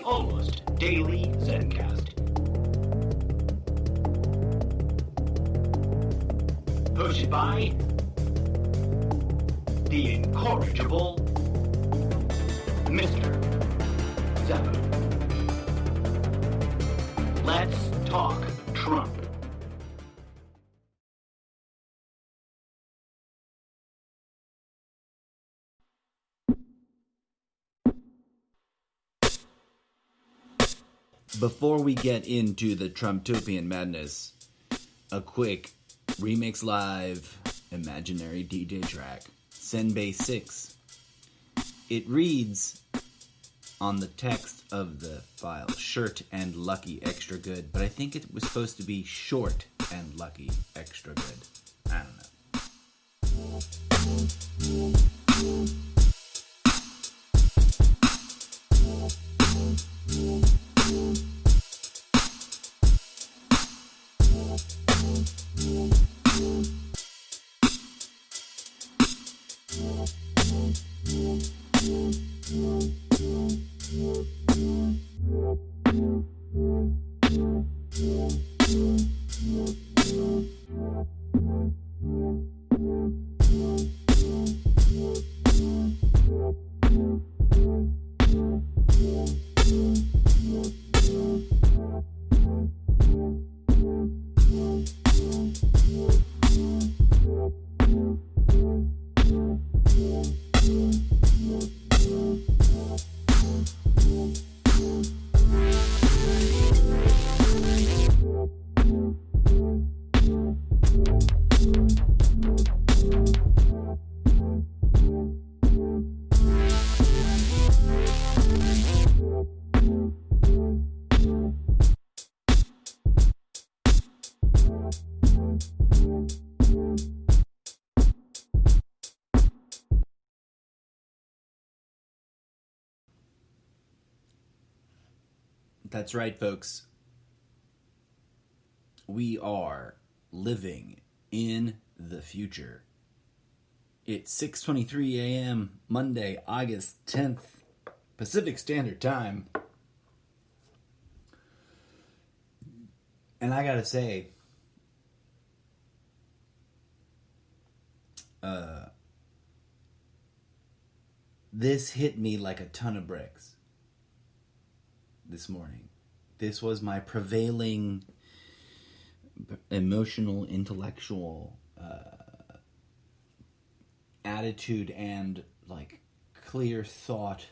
the Almost Daily Zencast. Hosted by the incorrigible Mr. Zappa. Let's talk Trump. Before we get into the Trumptopian madness, a quick Remix Live imaginary DJ track, Senbei 6. It reads on the text of the file, Shirt and Lucky Extra Good, but I think it was supposed to be Short and Lucky Extra Good. I don't know. That's right, folks. We are living in the future. It's 6:23 a.m. Monday, August 10th, Pacific Standard Time. And I gotta say, this hit me like a ton of bricks this morning. This was my prevailing emotional, intellectual attitude and clear thought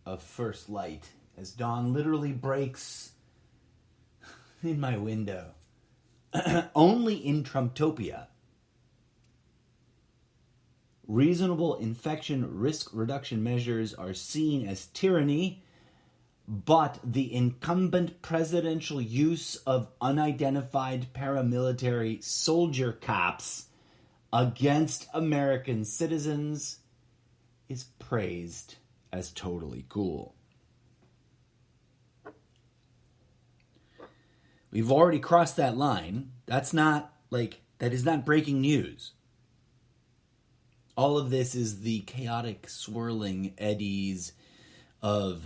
of first light as dawn literally breaks in my window. Only in Trumptopia, reasonable infection risk reduction measures are seen as tyranny, but the incumbent presidential use of unidentified paramilitary soldier cops against American citizens is praised as totally cool. We've already crossed that line. That is not breaking news. All of this is the chaotic swirling eddies of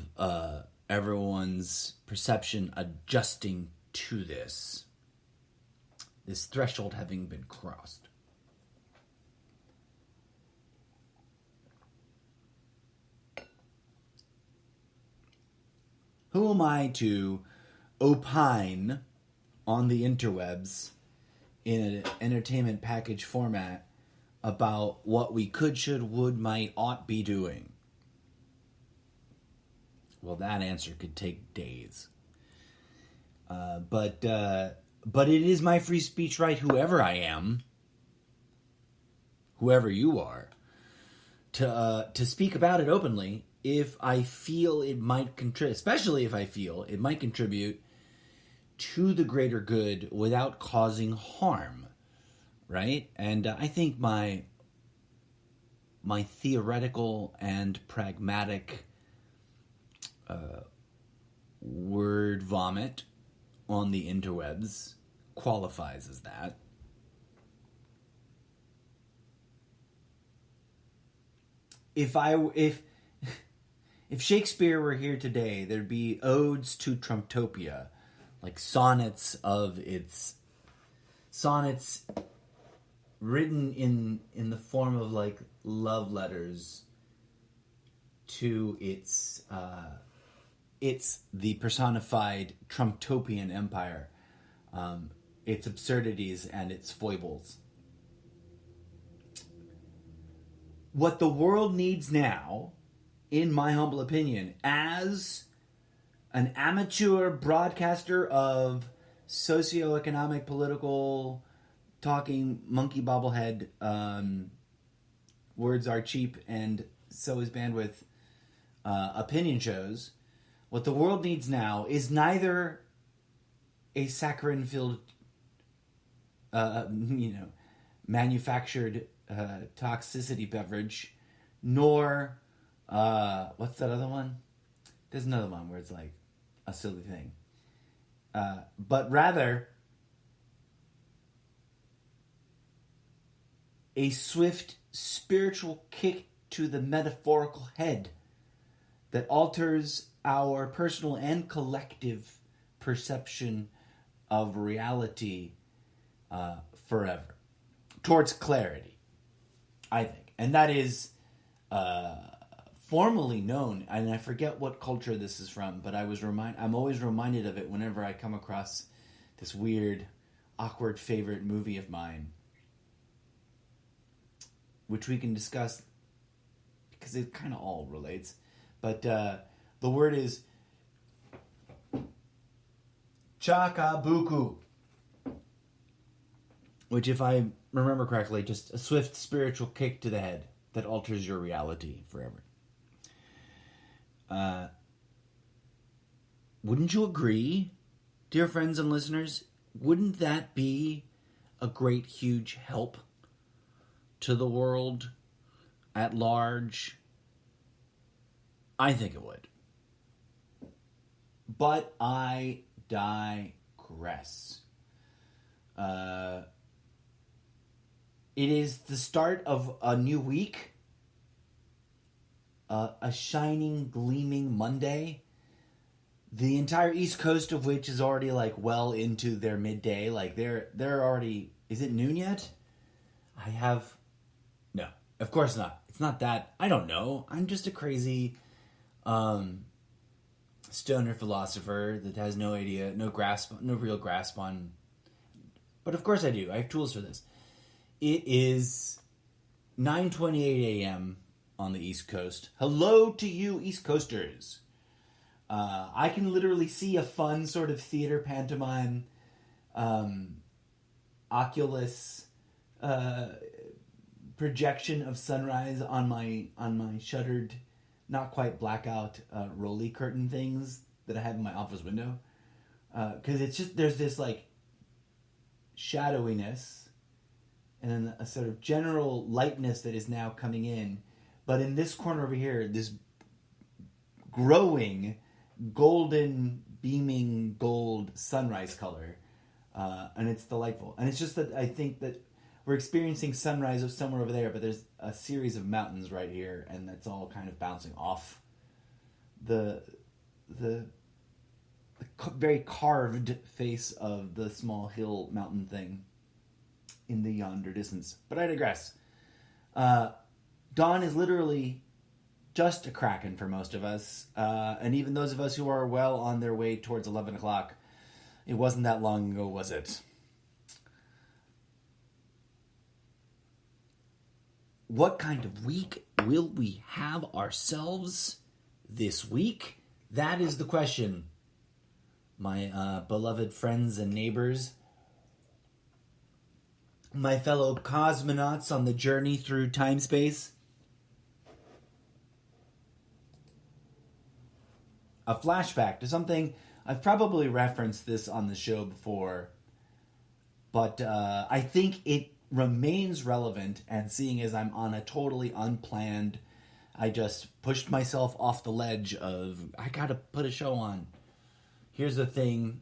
everyone's perception adjusting to this threshold having been crossed. Who am I to opine on the interwebs in an entertainment package format about what we could, should, would, might, ought be doing? Well, that answer could take days. But it is my free speech right, whoever I am, whoever you are, to speak about it openly if I feel it might contribute, especially if I feel it might contribute to the greater good without causing harm, right? And I think my theoretical and pragmatic word vomit on the interwebs qualifies as that. If Shakespeare were here today, there'd be odes to Trumptopia, like sonnets written in the form of like love letters to its the personified Trumptopian empire, its absurdities and its foibles. What the world needs now, in my humble opinion, as an amateur broadcaster of socioeconomic, political, talking monkey bobblehead, words are cheap and so is bandwidth, opinion shows, what the world needs now is neither a saccharin-filled, manufactured toxicity beverage, nor what's that other one? There's another one where it's like a silly thing, but rather a swift spiritual kick to the metaphorical head that alters our personal and collective perception of reality forever, towards clarity, I think. And that is formally known, and I forget what culture this is from, but I'm always reminded of it whenever I come across this weird, awkward favorite movie of mine, which we can discuss because it kind of all relates. But the word is chakabuku, which, if I remember correctly, just a swift spiritual kick to the head that alters your reality forever. Wouldn't you agree, dear friends and listeners? Wouldn't that be a great, huge help to the world at large? I think it would. But I digress. It is the start of a new week. A shining, gleaming Monday. The entire East Coast of which is already like well into their midday. Like they're already. Is it noon yet? No, of course not. It's not that. I don't know. I'm just a crazy stoner philosopher that has no idea, no real grasp on. But of course I do. I have tools for this. It is 9:28 a.m. on the East Coast. Hello to you, East Coasters. I can literally see a fun sort of theater pantomime, Oculus projection of sunrise on my shuttered, not quite blackout rolly curtain things that I have in my office window. Because it's just, there's this like shadowiness and then a sort of general lightness that is now coming in. But in this corner over here, this growing, golden, beaming gold sunrise color. And it's delightful. And it's just that I think that we're experiencing sunrise of somewhere over there, but there's a series of mountains right here, and that's all kind of bouncing off the very carved face of the small hill mountain thing in the yonder distance. But I digress. Dawn is literally just a cracking for most of us, and even those of us who are well on their way towards 11 o'clock. It wasn't that long ago, was it? What kind of week will we have ourselves this week? That is the question, my beloved friends and neighbors, my fellow cosmonauts on the journey through time-space. A flashback to something, I've probably referenced this on the show before, but I think it remains relevant, and seeing as I'm on a totally unplanned, I just pushed myself off the ledge of, I gotta put a show on. Here's the thing,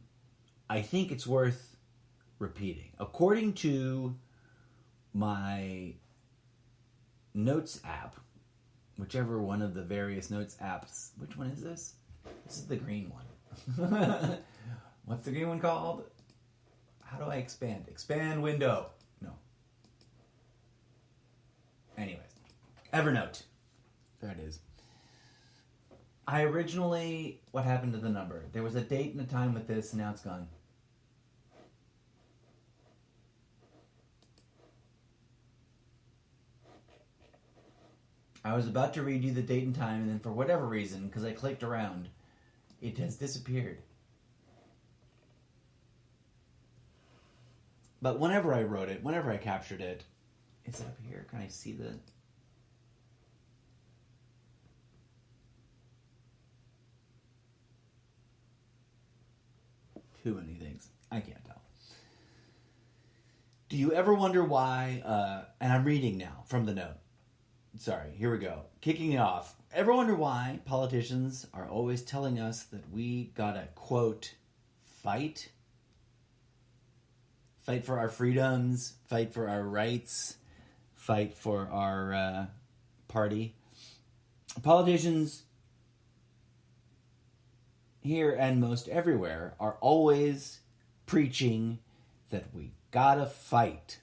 I think it's worth repeating. According to my notes app, whichever one of the various notes apps. Which one is this? This is the green one. What's the green one called? How do I expand? Expand window. No. Anyways. Evernote. There it is. I originally... What happened to the number? There was a date and a time with this, and now it's gone. I was about to read you the date and time, and then for whatever reason, because I clicked around, it has disappeared. But whenever I wrote it, whenever I captured it, is it up here? Can I see the... Too many things. I can't tell. Do you ever wonder why, and I'm reading now from the note. Sorry, here we go. Kicking it off. Ever wonder why politicians are always telling us that we gotta, quote, fight? Fight for our freedoms, fight for our rights, fight for our party. Politicians here and most everywhere are always preaching that we gotta fight.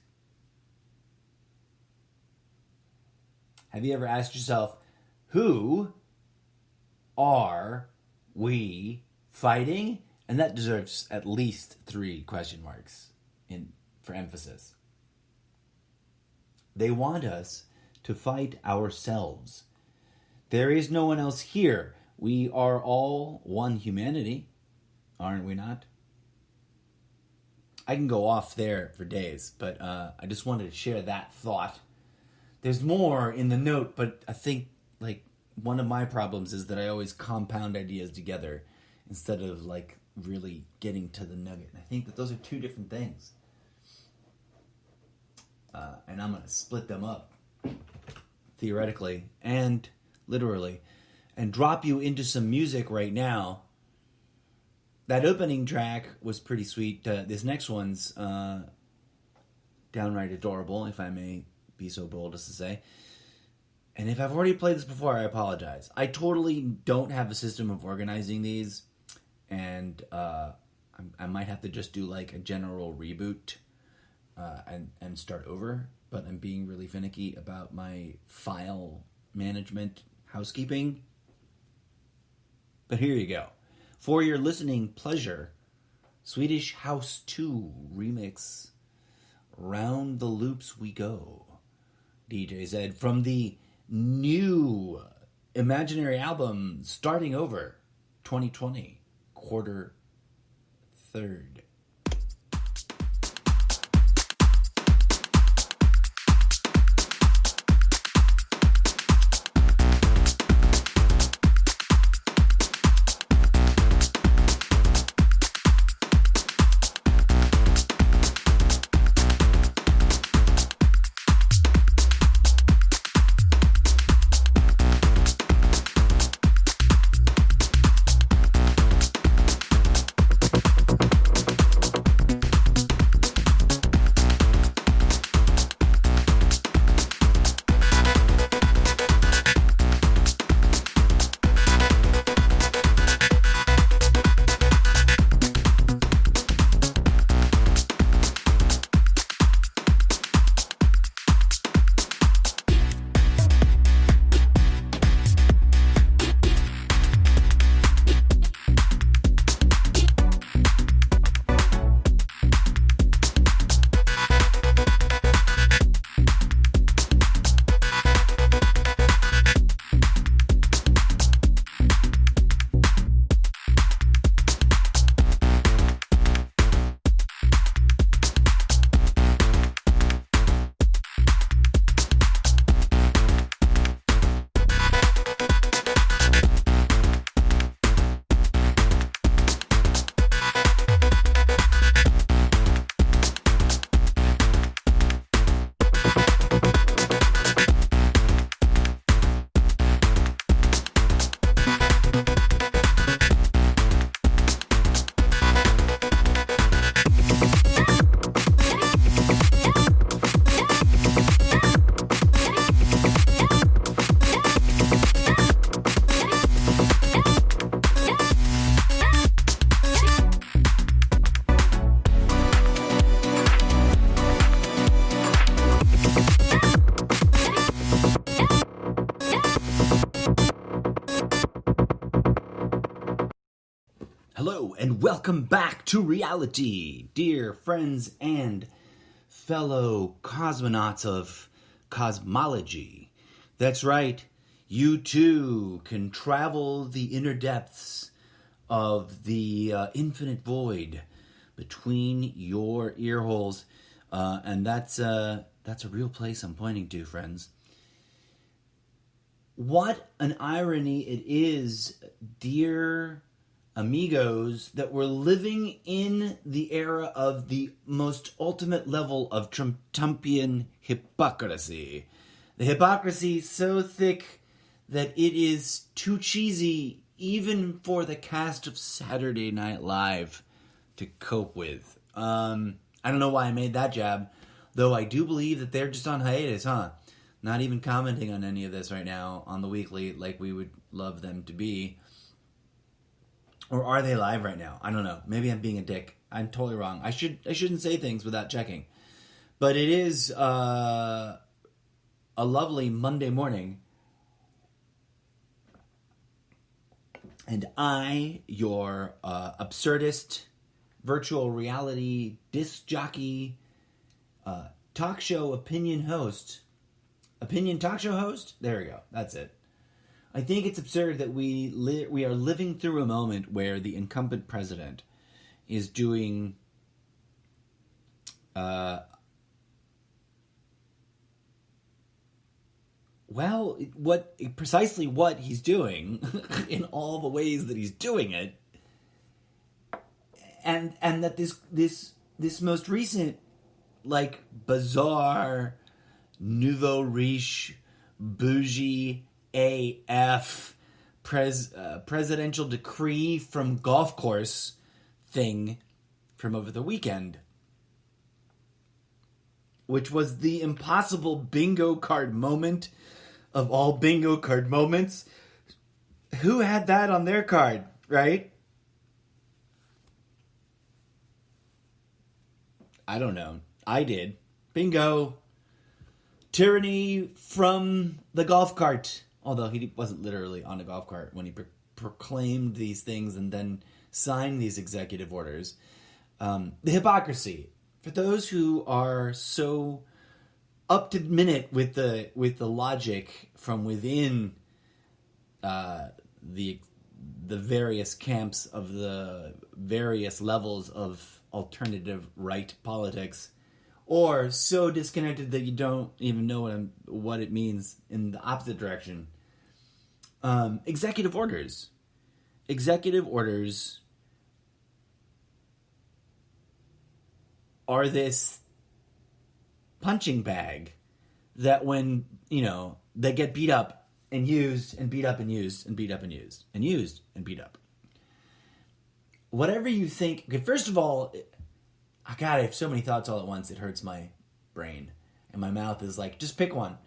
Have you ever asked yourself, who are we fighting? And that deserves at least 3 question marks for emphasis. They want us to fight ourselves. There is no one else here. We are all one humanity, aren't we not? I can go off there for days, but I just wanted to share that thought. There's more in the note, but I think one of my problems is that I always compound ideas together instead of really getting to the nugget. And I think that those are 2 different things. And I'm going to split them up, theoretically and literally, and drop you into some music right now. That opening track was pretty sweet. This next one's downright adorable, if I may be so bold as to say. And if I've already played this before, I apologize. I totally don't have a system of organizing these, and I might have to just do a general reboot and start over, but I'm being really finicky about my file management housekeeping. But here you go. For your listening pleasure, Swedish House 2 remix, Round the Loops We Go. DJ Zed from the new imaginary album Starting Over 2020, quarter 3rd. Hello and welcome back to reality, dear friends and fellow cosmonauts of cosmology. That's right, you too can travel the inner depths of the infinite void between your ear holes, and that's a real place I'm pointing to, friends. What an irony it is, dear amigos, that we're living in the era of the most ultimate level of Trumptopian hypocrisy. The hypocrisy so thick that it is too cheesy even for the cast of Saturday Night Live to cope with. I don't know why I made that jab, though I do believe that they're just on hiatus, huh? Not even commenting on any of this right now on the weekly like we would love them to be. Or are they live right now? I don't know. Maybe I'm being a dick. I'm totally wrong. I shouldn't say things without checking. But it is a lovely Monday morning. And I, your absurdist, virtual reality, disc jockey, talk show opinion talk show host? There we go. That's it. I think it's absurd that we are living through a moment where the incumbent president is doing precisely what he's doing in all the ways that he's doing it, and that this most recent, like, bizarre, nouveau riche, bougie AF presidential decree from golf course thing from over the weekend, which was the impossible bingo card moment of all bingo card moments. Who had that on their card, right? I don't know. I did. Bingo. Tyranny from the golf cart. Although he wasn't literally on a golf cart when he proclaimed these things and then signed these executive orders. The hypocrisy. For those who are so up to minute with the logic from within the various camps of the various levels of alternative right politics, or so disconnected that you don't even know what it means in the opposite direction. Executive orders. Executive orders are this punching bag that when, they get beat up and used and beat up and used and beat up and used and used and beat up. Whatever you think... Okay, first of all, God, I have so many thoughts all at once, it hurts my brain. And my mouth is like, just pick one.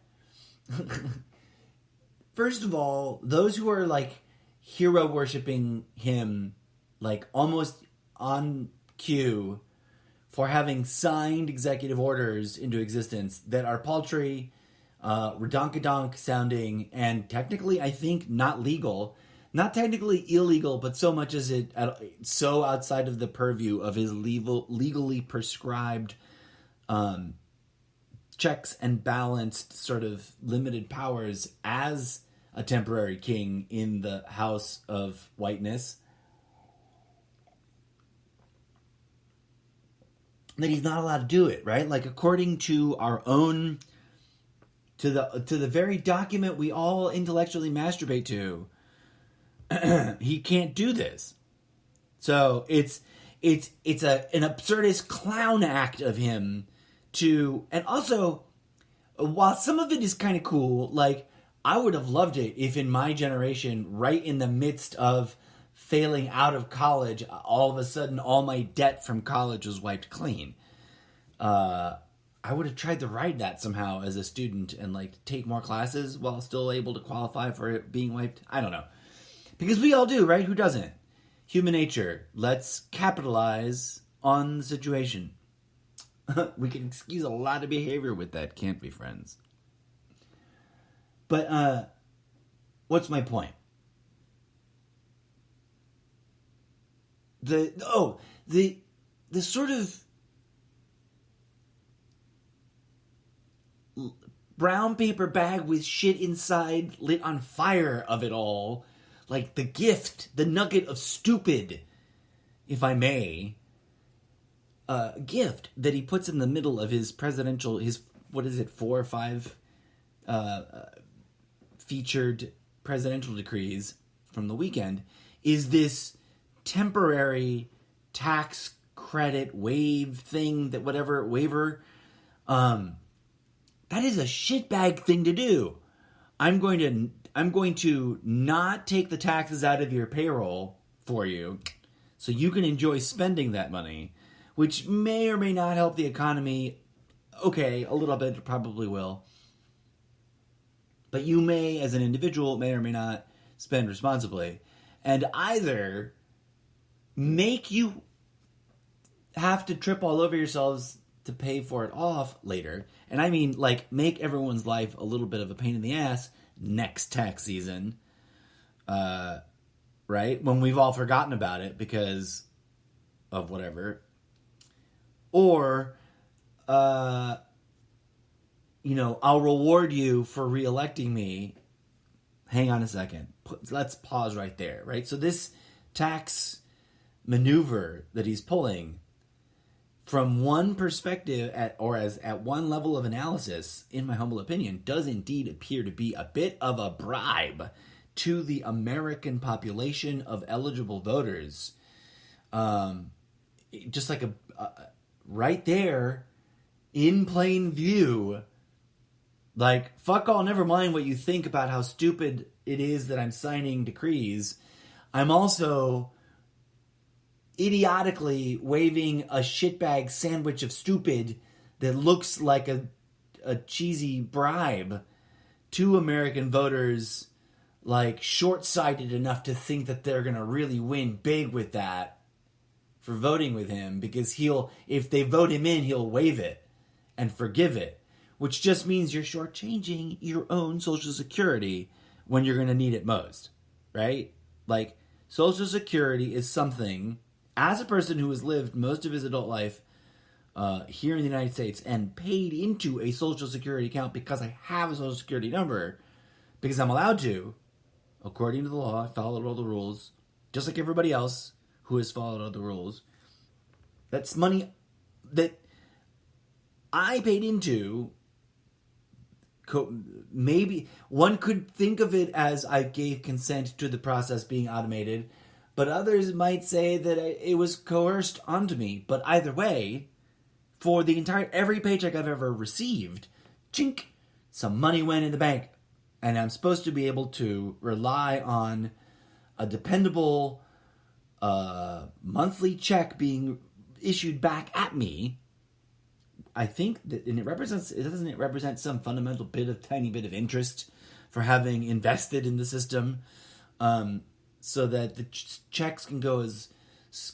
First of all, those who are, like, hero worshipping him, like, almost on cue for having signed executive orders into existence that are paltry, redonkadonk sounding, and technically, I think, not legal. Not technically illegal, but so much as it so outside of the purview of his legally prescribed checks and balanced sort of limited powers as a temporary king in the house of whiteness, that he's not allowed to do it, right? Like, according to our own, to the very document we all intellectually masturbate to, he can't do this. So it's an absurdist clown act of him to, and also, while some of it is kind of cool, like, I would have loved it if in my generation, right in the midst of failing out of college, all of a sudden all my debt from college was wiped clean. I would have tried to ride that somehow as a student and, like, take more classes while still able to qualify for it being wiped. I don't know. Because we all do, right? Who doesn't? Human nature. Let's capitalize on the situation. We can excuse a lot of behavior with that, can't we, friends? But, what's my point? the sort of brown paper bag with shit inside lit on fire of it all, like the gift, the nugget of stupid, if I may, gift that he puts in the middle of his presidential, his, what is it, 4 or 5 featured presidential decrees from the weekend, is this temporary tax credit waiver, that is a shitbag thing to do. I'm going to not take the taxes out of your payroll for you so you can enjoy spending that money, which may or may not help the economy. Okay, a little bit, probably will. But you may, as an individual, may or may not spend responsibly. And either make you have to trip all over yourselves to pay for it off later, and I mean, like, make everyone's life a little bit of a pain in the ass next tax season, right? When we've all forgotten about it because of whatever. Or, I'll reward you for re-electing me. Hang on a second. Let's pause right there, right? So this tax maneuver that he's pulling, from one perspective, at one level of analysis, in my humble opinion, does indeed appear to be a bit of a bribe to the American population of eligible voters. Just like right there, in plain view, like, fuck all, never mind what you think about how stupid it is that I'm signing decrees. I'm also idiotically waving a shitbag sandwich of stupid that looks like a cheesy bribe to American voters, like, short-sighted enough to think that they're going to really win big with that for voting with him, because if they vote him in, he'll waive it and forgive it, which just means you're shortchanging your own Social Security when you're going to need it most, right? Like, Social Security is something, as a person who has lived most of his adult life here in the United States and paid into a Social Security account because I have a Social Security number, because I'm allowed to, according to the law, I followed all the rules, just like everybody else who has followed all the rules. That's money that I paid into. Maybe one could think of it as I gave consent to the process being automated, but others might say that it was coerced onto me. But either way, for every paycheck I've ever received, chink, some money went in the bank, and I'm supposed to be able to rely on a dependable monthly check being issued back at me. I think that, and doesn't it represent some fundamental tiny bit of interest for having invested in the system, so that the checks can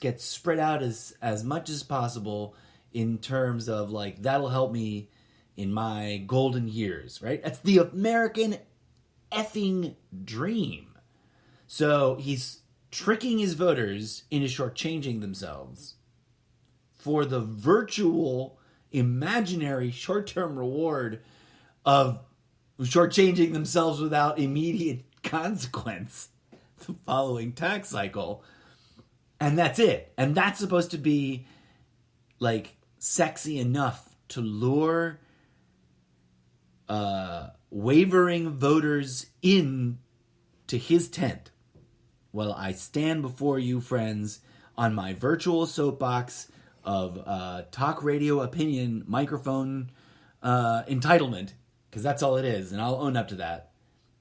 get spread out as much as possible, in terms of, like, that'll help me in my golden years, right? That's the American effing dream. So he's tricking his voters into shortchanging themselves for the virtual, imaginary, short-term reward of shortchanging themselves without immediate consequence the following tax cycle. And that's it. And that's supposed to be, like, sexy enough to lure wavering voters in to his tent. Well, I stand before you, friends, on my virtual soapbox of talk radio opinion microphone entitlement, because that's all it is, and I'll own up to that.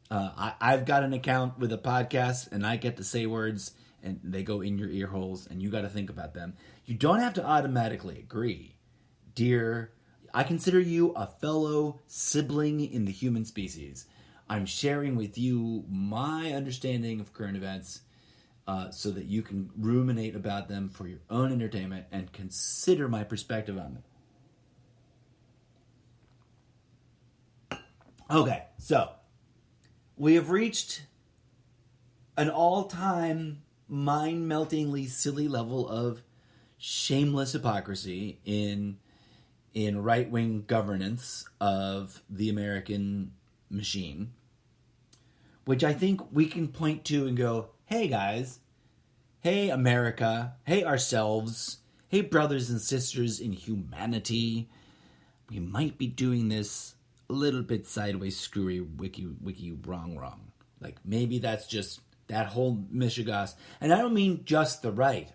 I've got an account with a podcast, and I get to say words, and they go in your ear holes, and you got to think about them. You don't have to automatically agree. Dear, I consider you a fellow sibling in the human species. I'm sharing with you my understanding of current events, so that you can ruminate about them for your own entertainment and consider my perspective on them. Okay, so we have reached an all-time mind-meltingly silly level of shameless hypocrisy in right-wing governance of the American machine, which I think we can point to and go, hey guys, hey America, hey ourselves, hey brothers and sisters in humanity, we might be doing this a little bit sideways, screwy, wiki, wrong. Like, maybe that's just that whole mishigas. And I don't mean just the right?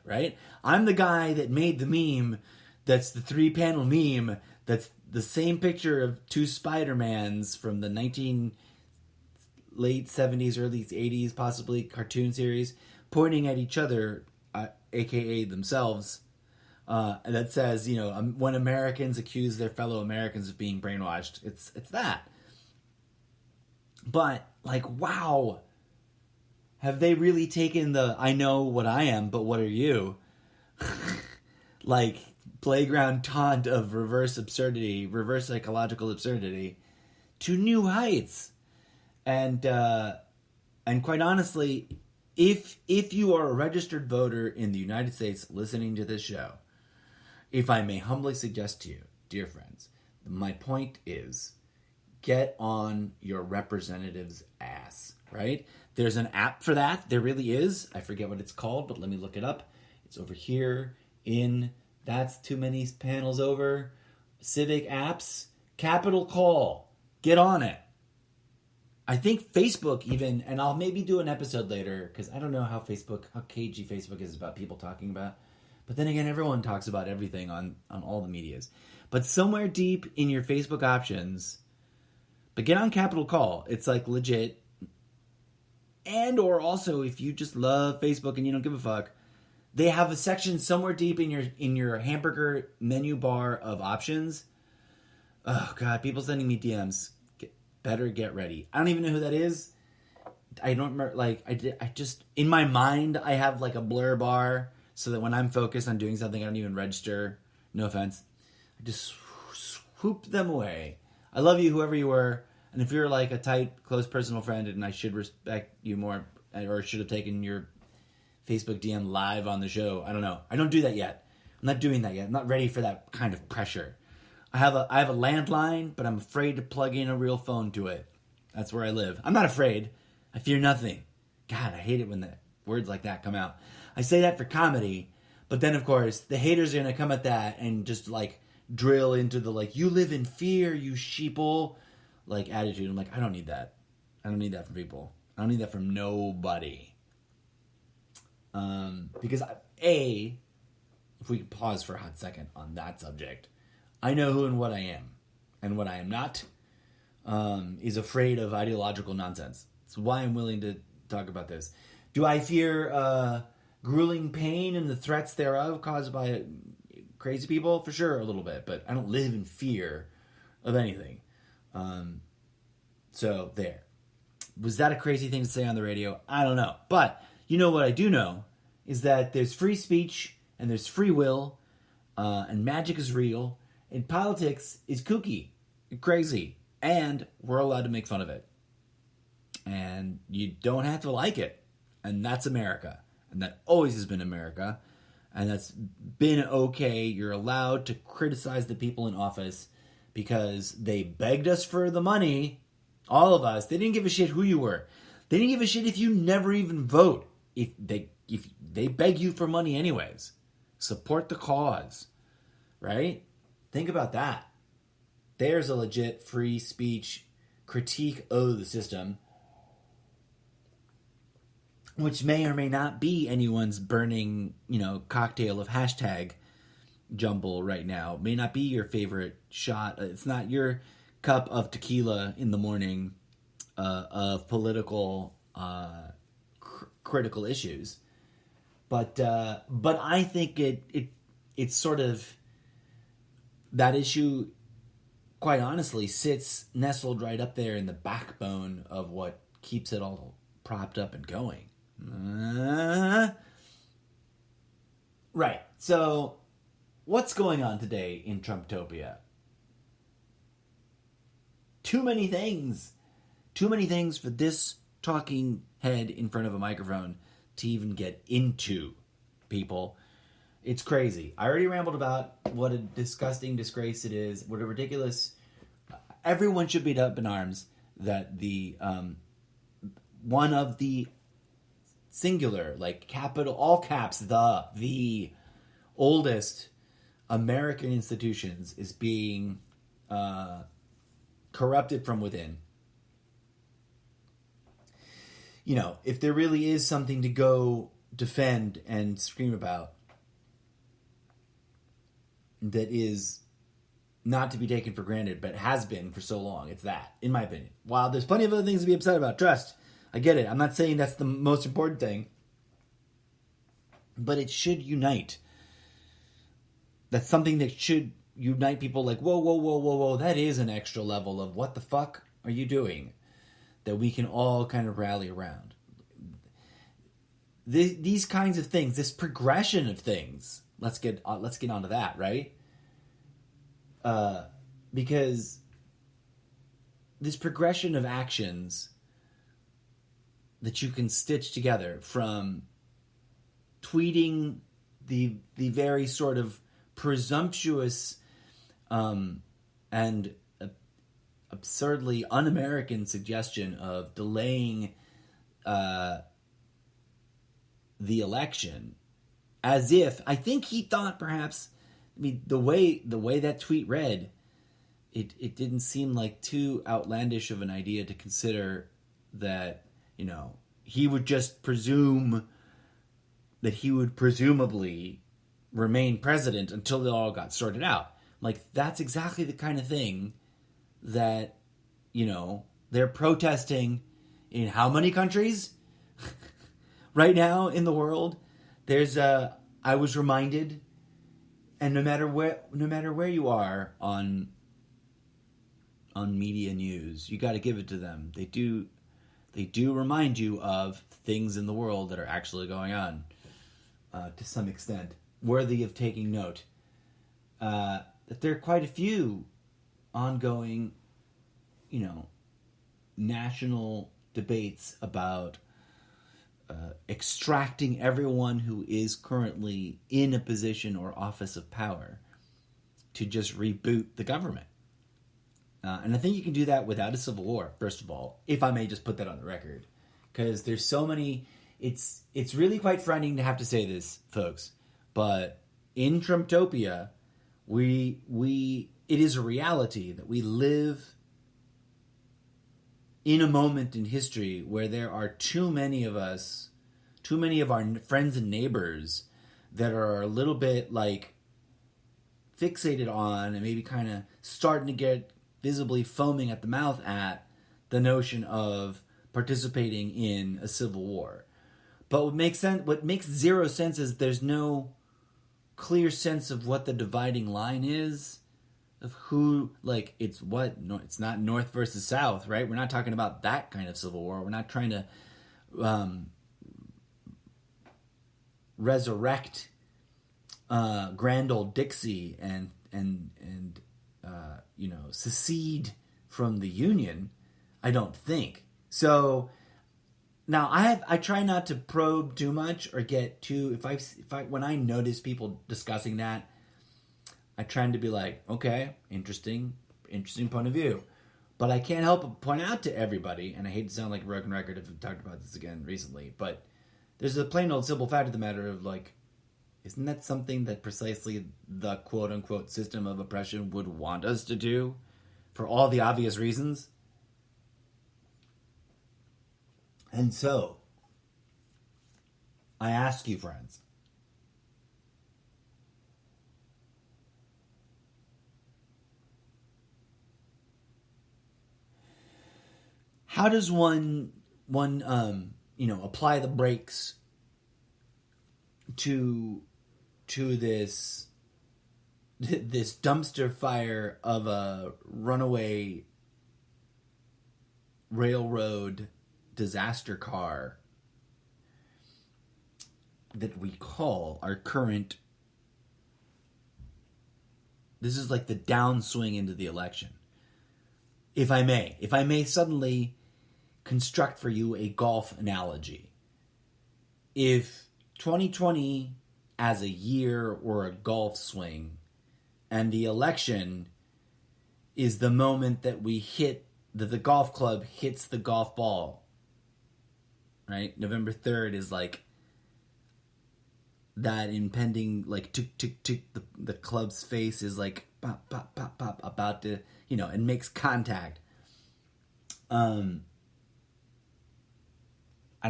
I'm the guy that made the meme that's the 3-panel meme that's the same picture of two Spider-Mans from the late 70s, early 80s, possibly, cartoon series, pointing at each other, aka themselves, that says, when Americans accuse their fellow Americans of being brainwashed, it's that. But, wow, have they really taken the I know what I am, but what are you? Playground taunt of reverse psychological absurdity to new heights. And quite honestly, if you are a registered voter in the United States listening to this show, if I may humbly suggest to you, dear friends, my point is, get on your representative's ass, right? There's an app for that. There really is. I forget what it's called, but let me look it up. It's over here that's too many panels over. Civic apps. Capital Call. Get on it. I think Facebook even, and I'll maybe do an episode later, because I don't know how cagey Facebook is about people talking about. But then again, everyone talks about everything on all the medias. But somewhere deep in your Facebook options, but get on Capital Call. It's legit. And or also, if you just love Facebook and you don't give a fuck, they have a section somewhere deep in your hamburger menu bar of options. Oh God, people sending me DMs. Better get ready. I don't even know who that is. I don't remember. I just in my mind I have a blur bar so that when I'm focused on doing something, I don't even register. No offense. I just swoop them away. I love you, whoever you were. And if you're a tight, close personal friend, and I should respect you more, or should have taken your Facebook DM live on the show, I don't know. I don't do that yet. I'm not doing that yet. I'm not ready for that kind of pressure. I have a landline, but I'm afraid to plug in a real phone to it. That's where I live. I'm not afraid. I fear nothing. God, I hate it when the words like that come out. I say that for comedy, but then of course the haters are gonna come at that and just drill into the you live in fear, you sheeple attitude. I'm I don't need that. I don't need that from people. I don't need that from nobody. Because if we could pause for a hot second on that subject, I know who and what I am, and what I am not is afraid of ideological nonsense. That's why I'm willing to talk about this. Do I fear grueling pain and the threats thereof caused by crazy people? For sure, a little bit, but I don't live in fear of anything. So there. Was that a crazy thing to say on the radio? I don't know. But you know what I do know is that there's free speech and there's free will, and magic is real, and politics is kooky and crazy, and we're allowed to make fun of it. And you don't have to like it. And that's America. And that always has been America. And that's been okay. You're allowed to criticize the people in office because they begged us for the money. All of us. They didn't give a shit who you were. They didn't give a shit if you never even vote. If they beg you for money anyways. Support the cause. Right? Think about that. There's a legit free speech critique of the system, which may or may not be anyone's burning, cocktail of hashtag jumble right now. May not be your favorite shot. It's not your cup of tequila in the morning of political critical issues. But I think it's sort of, that issue, quite honestly, sits nestled right up there in the backbone of what keeps it all propped up and going. Right. So, what's going on today in Trumptopia? Too many things. Too many things for this talking head in front of a microphone to even get into, people. It's crazy. I already rambled about what a disgusting disgrace it is, what a ridiculous... Everyone should be up in arms that the one of the singular, like capital, all caps, the oldest American institutions is being corrupted from within. You know, if there really is something to go defend and scream about that is not to be taken for granted, but has been for so long, it's that, in my opinion. While there's plenty of other things to be upset about, trust, I get it. I'm not saying that's the most important thing, but it should unite. That's something that should unite people like, whoa, that is an extra level of what the fuck are you doing that we can all kind of rally around. These kinds of things, this progression of things, let's get onto that, right? Because this progression of actions that you can stitch together, from tweeting the very sort of presumptuous and absurdly un-American suggestion of delaying the election, as if, I think he thought perhaps, I mean, the way that tweet read, it didn't seem like too outlandish of an idea to consider that, you know, he would just presume that he would presumably remain president until it all got sorted out. Like, that's exactly the kind of thing that, you know, they're protesting in how many countries right now in the world. I was reminded, and no matter where you are on media news, you got to give it to them. They do remind you of things in the world that are actually going on, to some extent, worthy of taking note. That there are quite a few ongoing, you know, national debates about extracting everyone who is currently in a position or office of power to just reboot the government. And I think you can do that without a civil war, first of all, if I may just put that on the record. Because there's so many... It's really quite frightening to have to say this, folks, but in Trumptopia, it is a reality that we live in a moment in history where there are too many of us, too many of our friends and neighbors that are a little bit like fixated on and maybe kind of starting to get visibly foaming at the mouth at the notion of participating in a civil war. But what makes zero sense is there's no clear sense of what the dividing line is, of who, like, it's not North versus South, right? We're not talking about that kind of civil war. We're not trying to resurrect grand old Dixie and secede from the Union. I don't think so. Now I try not to probe too much or get too, when I notice people discussing that, I try to be like, okay, interesting point of view. But I can't help but point out to everybody, and I hate to sound like a broken record if I've talked about this again recently, but there's a plain old simple fact of the matter of, like, isn't that something that precisely the quote-unquote system of oppression would want us to do for all the obvious reasons? And so, I ask you, friends, how does one apply the brakes to this dumpster fire of a runaway railroad disaster car that we call our current... This is like the downswing into the election. If I may suddenly construct for you a golf analogy. if 2020 as a year or a golf swing, and the election is the moment that the golf club hits the golf ball, right? November 3rd is like that impending, like, tick, tick, tick, the club's face is like, pop, pop, pop, pop, about to, and makes contact. I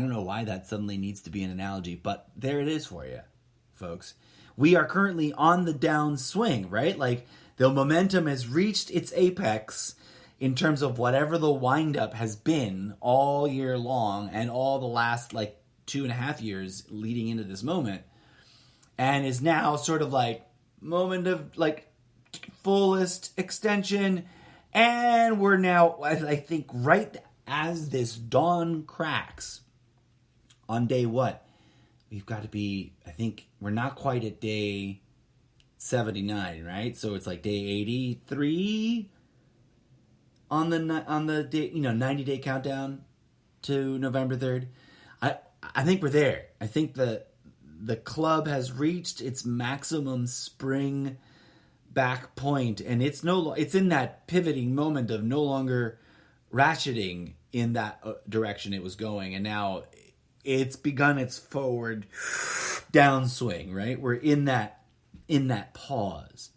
don't know why that suddenly needs to be an analogy, but there it is for you, folks. We are currently on the downswing, right? Like, the momentum has reached its apex in terms of whatever the windup has been all year long and all the last, 2.5 years leading into this moment, and is now sort of like moment of fullest extension. And we're now, I think, right as this dawn cracks on day what? We've got to be, I think, we're not quite at day 79, right? So it's like day 83 on the day, 90-day countdown to November 3rd. I think we're there. I think the club has reached its maximum spring back point, and it's in that pivoting moment of no longer ratcheting in that direction it was going, and now it's begun its forward downswing, right? We're in that pause,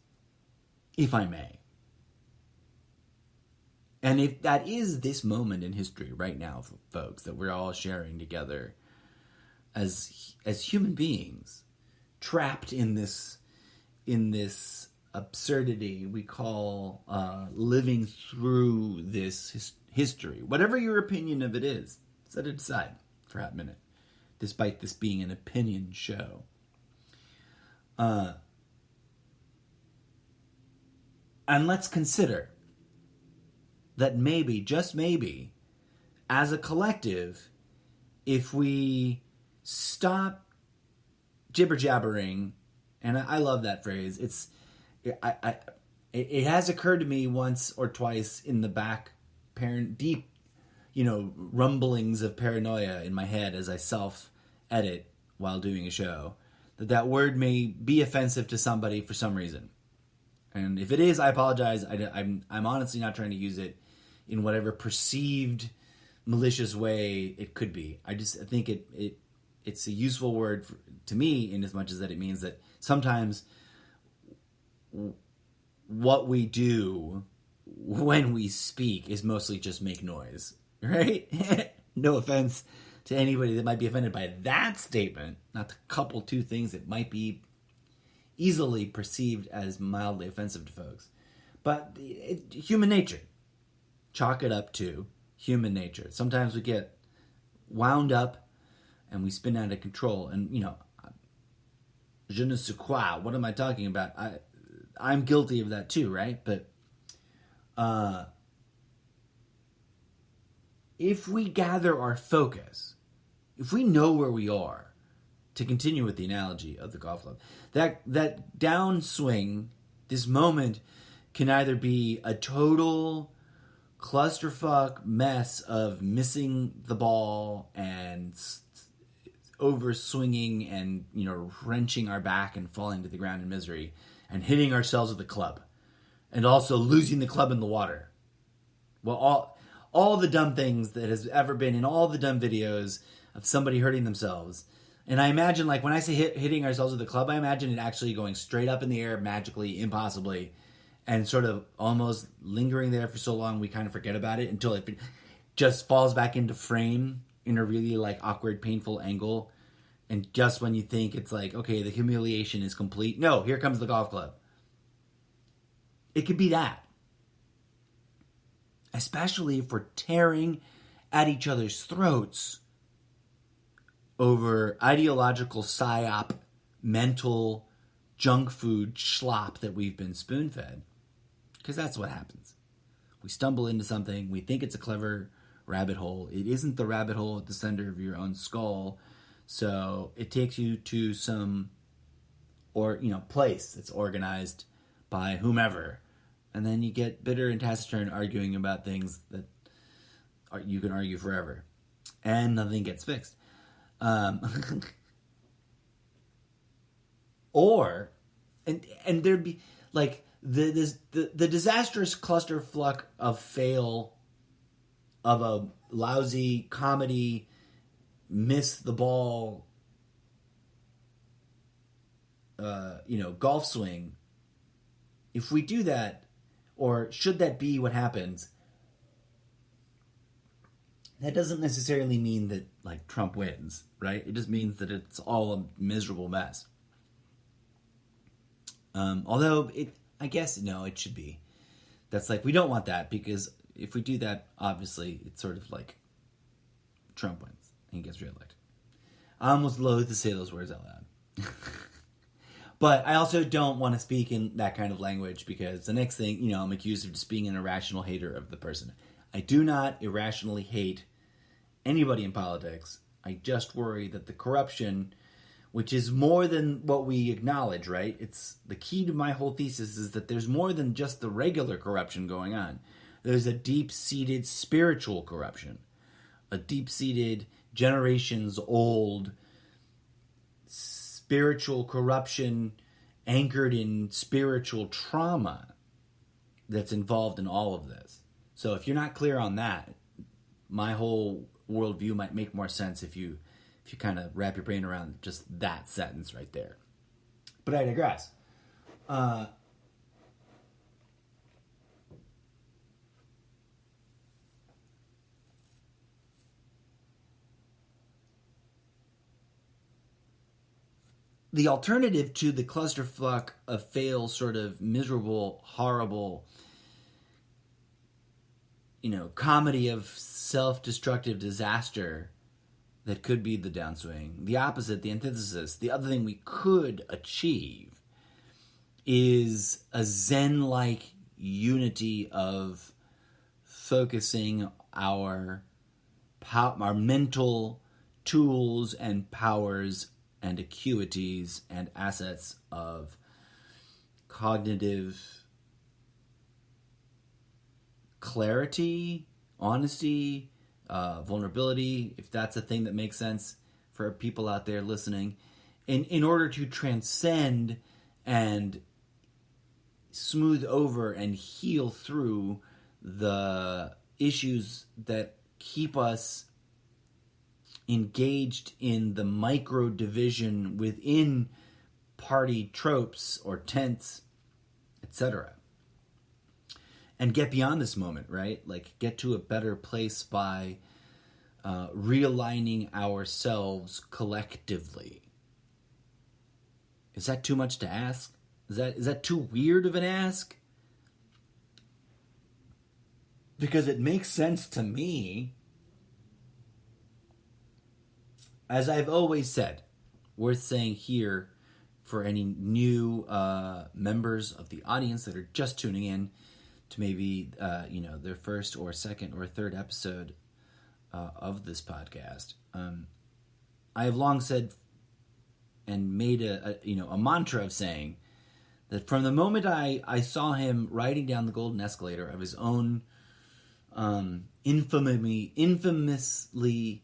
if I may. And if that is this moment in history right now, folks, that we're all sharing together as human beings, trapped in this absurdity we call living through this history, whatever your opinion of it is, set it aside for a minute, despite this being an opinion show. And let's consider that maybe, just maybe, as a collective, if we stop jibber-jabbering, and I love that phrase, it has occurred to me once or twice in the back, deep, rumblings of paranoia in my head as I self-edit while doing a show, that word may be offensive to somebody for some reason. And if it is, I apologize. I'm honestly not trying to use it in whatever perceived malicious way it could be. I think it's a useful word to me, in as much as that it means that sometimes what we do when we speak is mostly just make noise, right? No offense to anybody that might be offended by that statement, not to couple two things that might be easily perceived as mildly offensive to folks. But human nature. Chalk it up to human nature. Sometimes we get wound up and we spin out of control. And, je ne sais quoi. What am I talking about? I'm guilty of that too, right? But if we gather our focus, if we know where we are, to continue with the analogy of the golf club, that downswing, this moment, can either be a total clusterfuck mess of missing the ball and over swinging and wrenching our back and falling to the ground in misery and hitting ourselves with the club and also losing the club in the water. Well, all the dumb things that has ever been in all the dumb videos of somebody hurting themselves. And I imagine, when I say hitting ourselves with the club, I imagine it actually going straight up in the air magically, impossibly, and sort of almost lingering there for so long we kind of forget about it until it just falls back into frame in a really awkward, painful angle. And just when you think it's okay, the humiliation is complete, no, here comes the golf club. It could be that. Especially if we're tearing at each other's throats over ideological psyop, mental junk food schlop that we've been spoon-fed. Because that's what happens. We stumble into something, we think it's a clever rabbit hole. It isn't the rabbit hole at the center of your own skull. So it takes you to some place that's organized by whomever. And then you get bitter and taciturn arguing about things that you can argue forever. And nothing gets fixed. Or, and there'd be like the disastrous clusterfuck of fail of a lousy comedy, miss the ball, golf swing. If we do that, or should that be what happens, that doesn't necessarily mean that like Trump wins, right? It just means that it's all a miserable mess. Although I guess no, it should be. That's like, we don't want that, because if we do that, obviously it's sort of like Trump wins and he gets reelected. I almost loathe to say those words out loud. But I also don't want to speak in that kind of language, because the next thing, I'm accused of just being an irrational hater of the person. I do not irrationally hate anybody in politics. I just worry that the corruption, which is more than what we acknowledge, right? It's the key to my whole thesis is that there's more than just the regular corruption going on. There's a deep-seated spiritual corruption, a deep-seated, generations-old spiritual corruption anchored in spiritual trauma that's involved in all of this. So if you're not clear on that, my whole worldview might make more sense if you kind of wrap your brain around just that sentence right there. But I digress. The alternative to the clusterfuck of fail, sort of miserable, horrible, comedy of self-destructive disaster that could be the downswing. The opposite, the antithesis, the other thing we could achieve is a Zen-like unity of focusing our mental tools and powers and acuities and assets of cognitive clarity, honesty, vulnerability, if that's a thing that makes sense for people out there listening, in order to transcend and smooth over and heal through the issues that keep us engaged in the micro division within party tropes or tents, etc. And get beyond this moment, right? Like, get to a better place by realigning ourselves collectively. Is that too much to ask? Is that too weird of an ask? Because it makes sense to me. As I've always said, worth saying here for any new members of the audience that are just tuning in to maybe their first or second or third episode of this podcast. I have long said and made a mantra of saying that from the moment I saw him riding down the golden escalator of his own infamously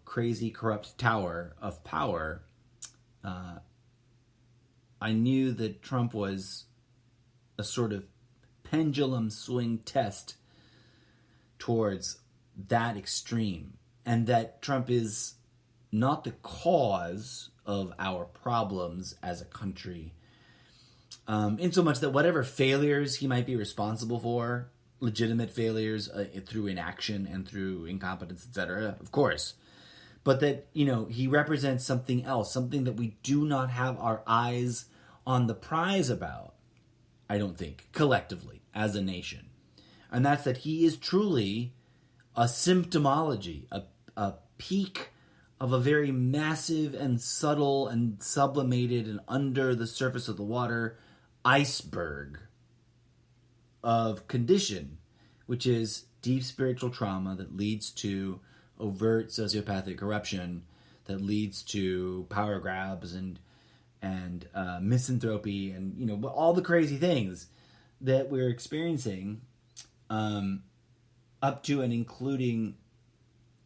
crazy, corrupt tower of power, I knew that Trump was a sort of pendulum swing test towards that extreme, and that Trump is not the cause of our problems as a country, in so much that whatever failures he might be responsible for, legitimate failures through inaction and through incompetence, etc., of course, but that, he represents something else, something that we do not have our eyes on the prize about, I don't think, collectively, as a nation. And that's that he is truly a symptomology, a peak of a very massive and subtle and sublimated and under the surface of the water iceberg of condition, which is deep spiritual trauma that leads to overt sociopathic corruption, that leads to power grabs and misanthropy and all the crazy things that we're experiencing, up to and including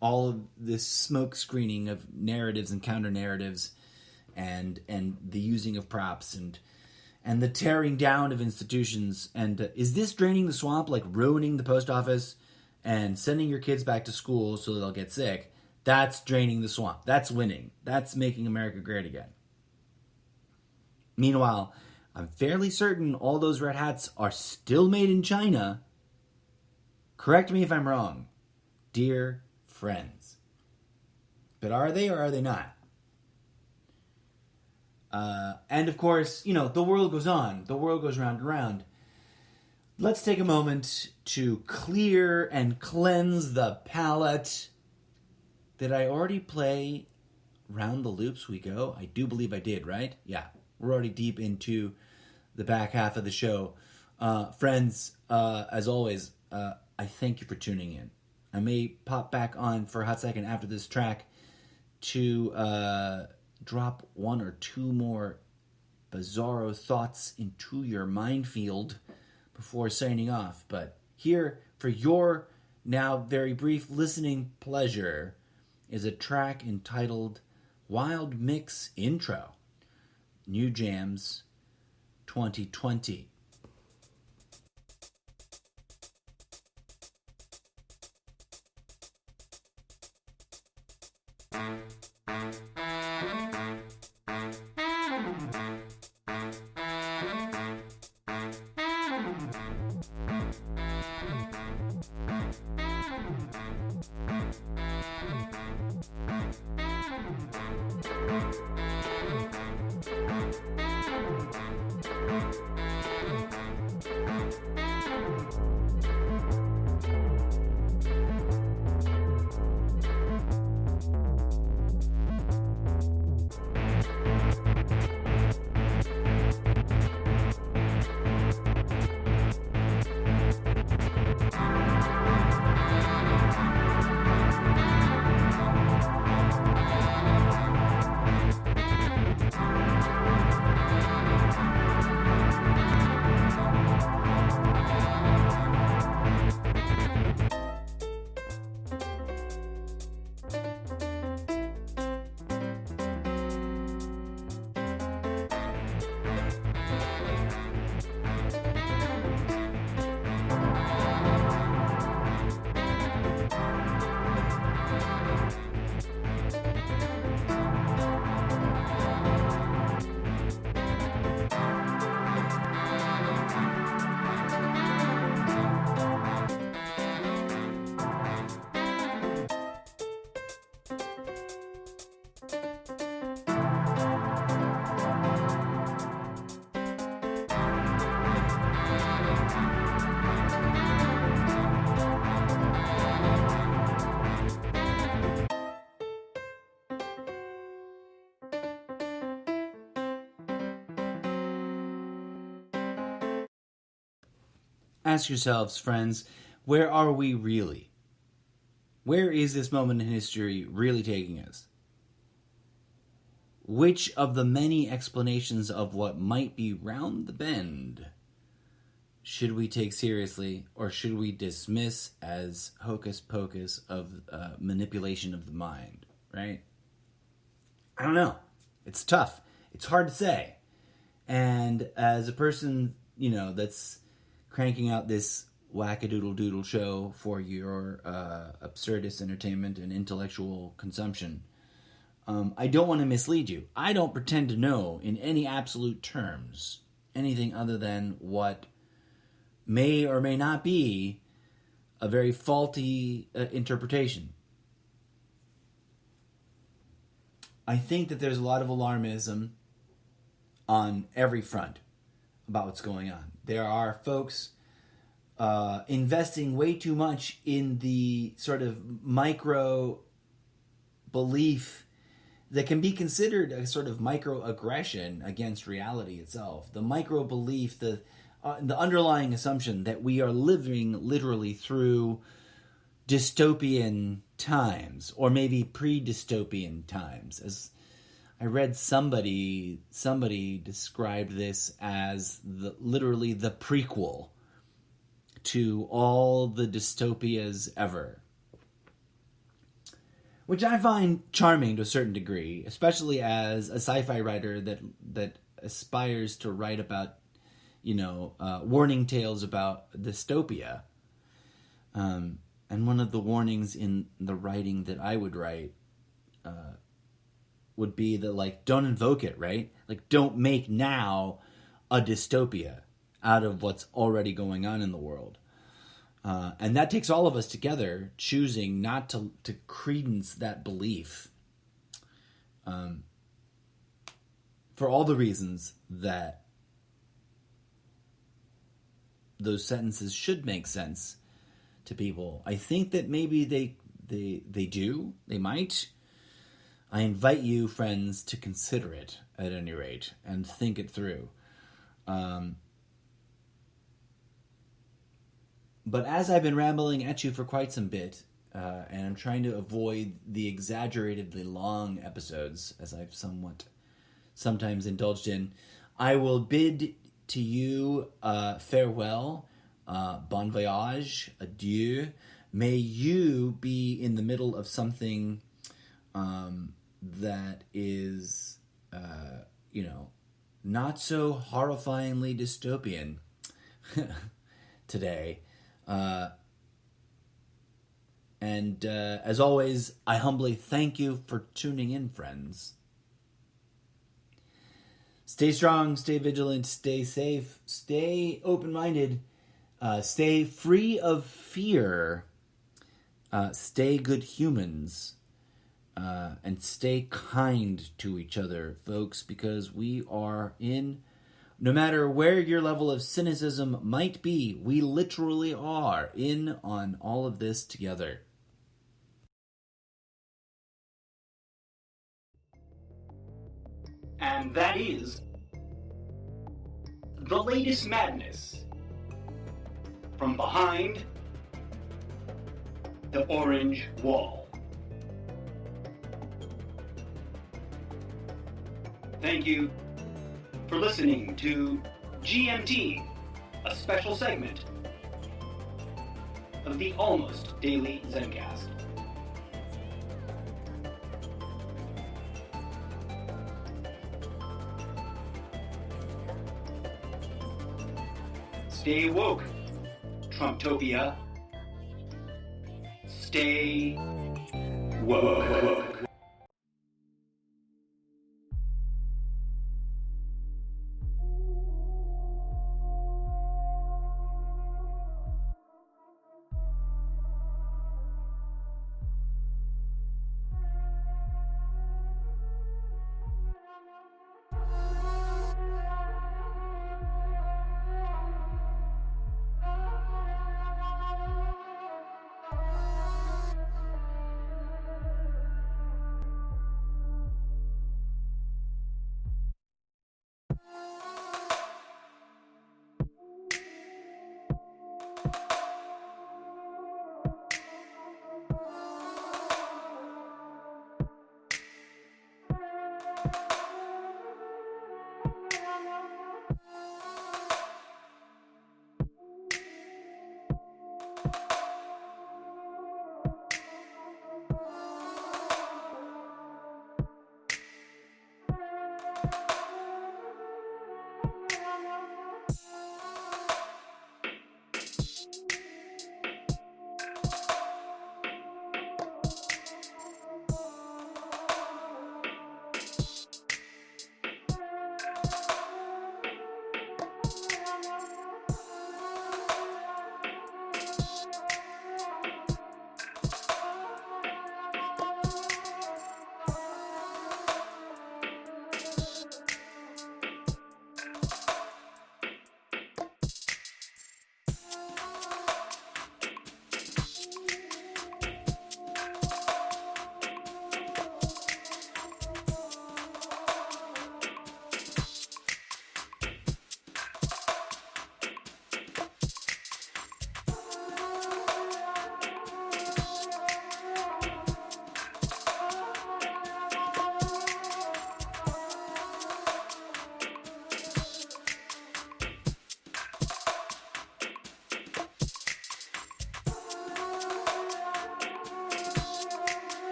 all of this smoke screening of narratives and counter narratives and the using of props and the tearing down of institutions. And is this draining the swamp, like ruining the post office and sending your kids back to school so they'll get sick? That's draining the swamp. That's winning. That's making America great again. Meanwhile, I'm fairly certain all those red hats are still made in China. Correct me if I'm wrong, dear friends. But are they or are they not? And of course, the world goes on. The world goes round and round. Let's take a moment to clear and cleanse the palate. Did I already play Round the Loops We Go? I do believe I did, right? Yeah, we're already deep into the back half of the show. Friends, as always, I thank you for tuning in. I may pop back on for a hot second after this track to drop one or two more bizarro thoughts into your minefield before signing off. But here, for your now very brief listening pleasure, is a track entitled Wild Mix Intro, New Jams 2020. Ask yourselves, friends, where are we really? Where is this moment in history really taking us? Which of the many explanations of what might be round the bend should we take seriously, or should we dismiss as hocus pocus of manipulation of the mind, right? I don't know. It's tough. It's hard to say. And as a person, that's cranking out this wackadoodle-doodle show for your absurdist entertainment and intellectual consumption, I don't want to mislead you. I don't pretend to know in any absolute terms anything other than what may or may not be a very faulty interpretation. I think that there's a lot of alarmism on every front about what's going on. There are folks investing way too much in the sort of micro belief that can be considered a sort of microaggression against reality itself. The micro belief, the underlying assumption that we are living literally through dystopian times, or maybe pre-dystopian times. As I read somebody described this as literally the prequel to all the dystopias ever. which I find charming to a certain degree, especially as a sci-fi writer that aspires to write about, warning tales about dystopia. And one of the warnings in the writing that I would write would be that, like, don't invoke it, right? Like, don't make now a dystopia out of what's already going on in the world. And that takes all of us together choosing not to credence that belief for all the reasons that those sentences should make sense to people. I think that maybe they do. They might. I invite you, friends, to consider it at any rate and think it through. But as I've been rambling at you for quite some bit, and I'm trying to avoid the exaggeratedly long episodes, as I've sometimes indulged in, I will bid to you farewell, bon voyage, adieu. May you be in the middle of something that is, not so horrifyingly dystopian today. And as always, I humbly thank you for tuning in, friends. Stay strong, stay vigilant, stay safe, stay open-minded, stay free of fear, stay good humans, and stay kind to each other, folks, because we are no matter where your level of cynicism might be, we literally are in on all of this together. And that is the latest madness from behind the orange wall. Thank you for listening to GMT, a special segment of the Almost Daily Zencast. Stay woke, Trumptopia. Stay woke.